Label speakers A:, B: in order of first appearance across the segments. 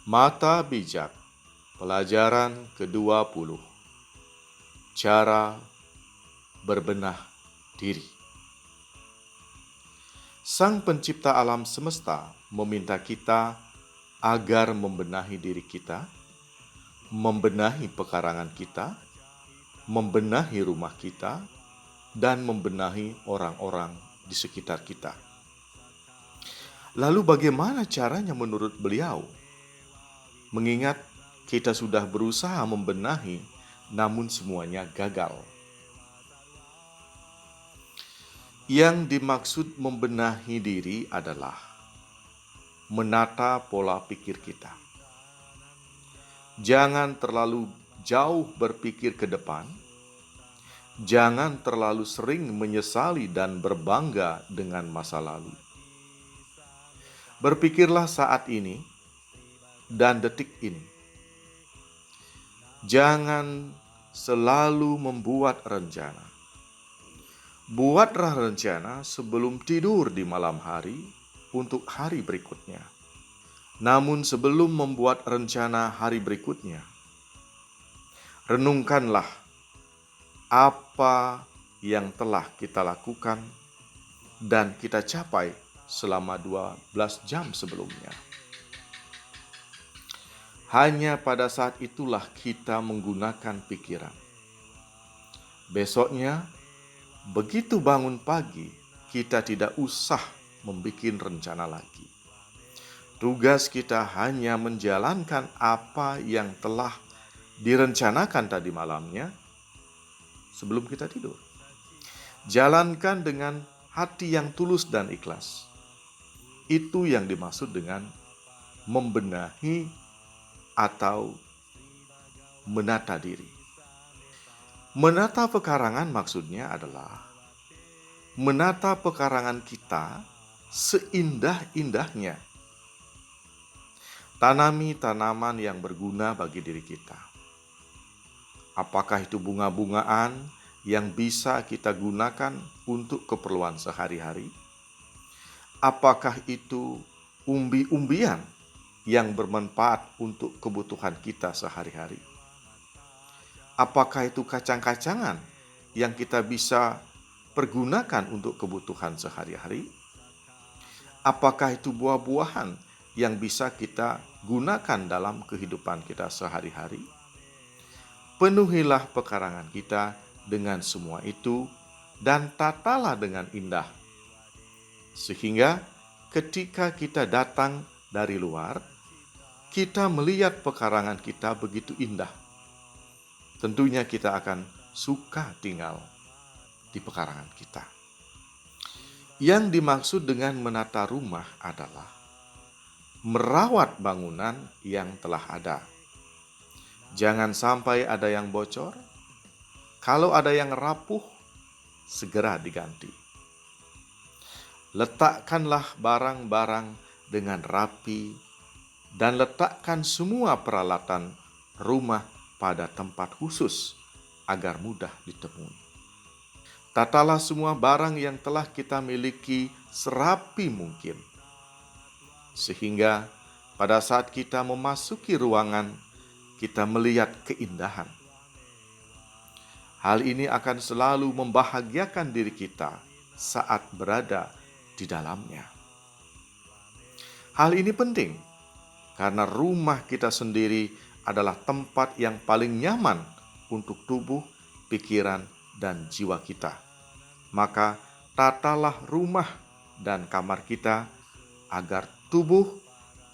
A: Mata bijak, pelajaran ke-20. Cara berbenah diri. Sang pencipta alam semesta meminta kita agar membenahi diri kita, membenahi pekarangan kita, membenahi rumah kita, dan membenahi orang-orang di sekitar kita. Lalu bagaimana caranya menurut beliau? Mengingat kita sudah berusaha membenahi, namun semuanya gagal. Yang dimaksud membenahi diri adalah menata pola pikir kita. Jangan terlalu jauh berpikir ke depan. Jangan terlalu sering menyesali dan berbangga dengan masa lalu. Berpikirlah saat ini dan detik ini. Jangan selalu membuat rencana. Buatlah rencana sebelum tidur di malam hari untuk hari berikutnya. Namun sebelum membuat rencana hari berikutnya, renungkanlah apa yang telah kita lakukan dan kita capai selama 12 jam sebelumnya. Hanya pada saat itulah kita menggunakan pikiran. Besoknya, begitu bangun pagi, kita tidak usah membuat rencana lagi. Tugas kita hanya menjalankan apa yang telah direncanakan tadi malamnya sebelum kita tidur. Jalankan dengan hati yang tulus dan ikhlas. Itu yang dimaksud dengan membenahi atau menata diri. Menata pekarangan maksudnya adalah menata pekarangan kita seindah-indahnya. Tanami tanaman yang berguna bagi diri kita. Apakah itu bunga-bungaan yang bisa kita gunakan untuk keperluan sehari-hari? Apakah itu umbi-umbian yang bermanfaat untuk kebutuhan kita sehari-hari? Apakah itu kacang-kacangan yang kita bisa pergunakan untuk kebutuhan sehari-hari? Apakah itu buah-buahan yang bisa kita gunakan dalam kehidupan kita sehari-hari? Penuhilah pekarangan kita dengan semua itu dan tatalah dengan indah. Sehingga ketika kita datang dari luar, kita melihat pekarangan kita begitu indah. Tentunya kita akan suka tinggal di pekarangan kita. Yang dimaksud dengan menata rumah adalah merawat bangunan yang telah ada. Jangan sampai ada yang bocor. Kalau ada yang rapuh, segera diganti. Letakkanlah barang-barang dengan rapi dan letakkan semua peralatan rumah pada tempat khusus agar mudah ditemui. Tatalah semua barang yang telah kita miliki serapi mungkin, sehingga pada saat kita memasuki ruangan, kita melihat keindahan. Hal ini akan selalu membahagiakan diri kita saat berada di dalamnya. Hal ini penting karena rumah kita sendiri adalah tempat yang paling nyaman untuk tubuh, pikiran, dan jiwa kita. Maka tatalah rumah dan kamar kita agar tubuh,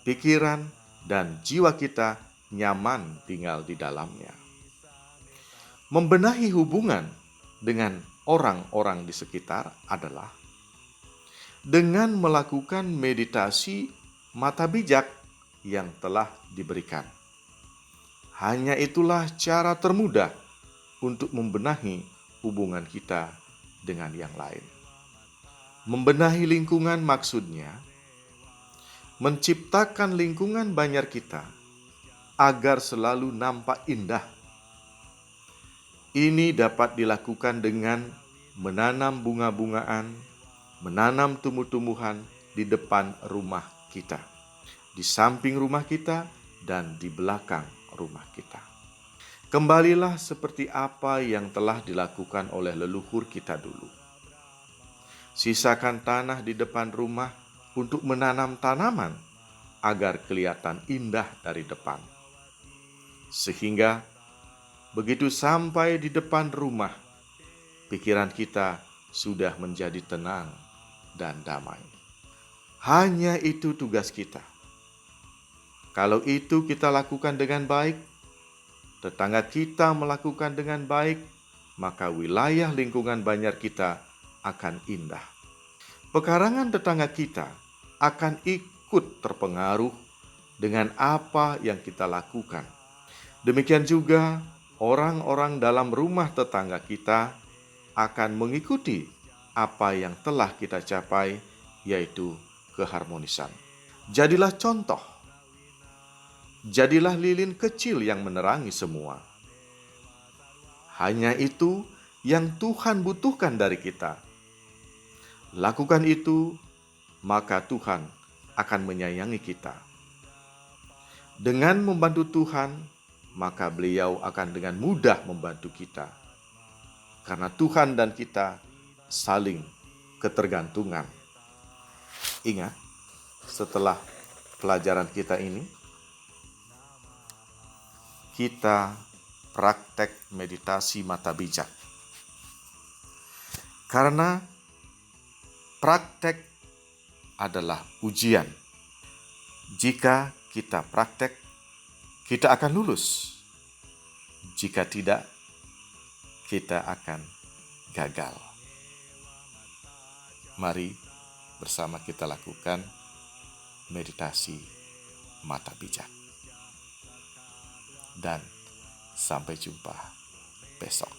A: pikiran, dan jiwa kita nyaman tinggal di dalamnya. Membenahi hubungan dengan orang-orang di sekitar adalah dengan melakukan meditasi mata bijak yang telah diberikan. Hanya itulah cara termudah untuk membenahi hubungan kita dengan yang lain. Membenahi lingkungan maksudnya menciptakan lingkungan banyak kita agar selalu nampak indah. Ini dapat dilakukan dengan menanam bunga-bungaan, menanam tumbuh-tumbuhan di depan rumah kita. Di samping rumah kita, dan di belakang rumah kita. Kembalilah seperti apa yang telah dilakukan oleh leluhur kita dulu. Sisakan tanah di depan rumah untuk menanam tanaman agar kelihatan indah dari depan. Sehingga begitu sampai di depan rumah, pikiran kita sudah menjadi tenang dan damai. Hanya itu tugas kita. Kalau itu kita lakukan dengan baik, tetangga kita melakukan dengan baik, maka wilayah lingkungan Banjar kita akan indah. Pekarangan tetangga kita akan ikut terpengaruh dengan apa yang kita lakukan. Demikian juga orang-orang dalam rumah tetangga kita akan mengikuti apa yang telah kita capai, yaitu keharmonisan. Jadilah contoh, jadilah lilin kecil yang menerangi semua. Hanya itu yang Tuhan butuhkan dari kita. Lakukan itu, maka Tuhan akan menyayangi kita. Dengan membantu Tuhan, maka Beliau akan dengan mudah membantu kita. Karena Tuhan dan kita saling ketergantungan. Ingat, setelah pelajaran kita ini, kita praktek meditasi mata bijak. Karena praktek adalah ujian. Jika kita praktek, kita akan lulus. Jika tidak, kita akan gagal. Mari bersama kita lakukan meditasi mata bijak. Dan sampai jumpa besok.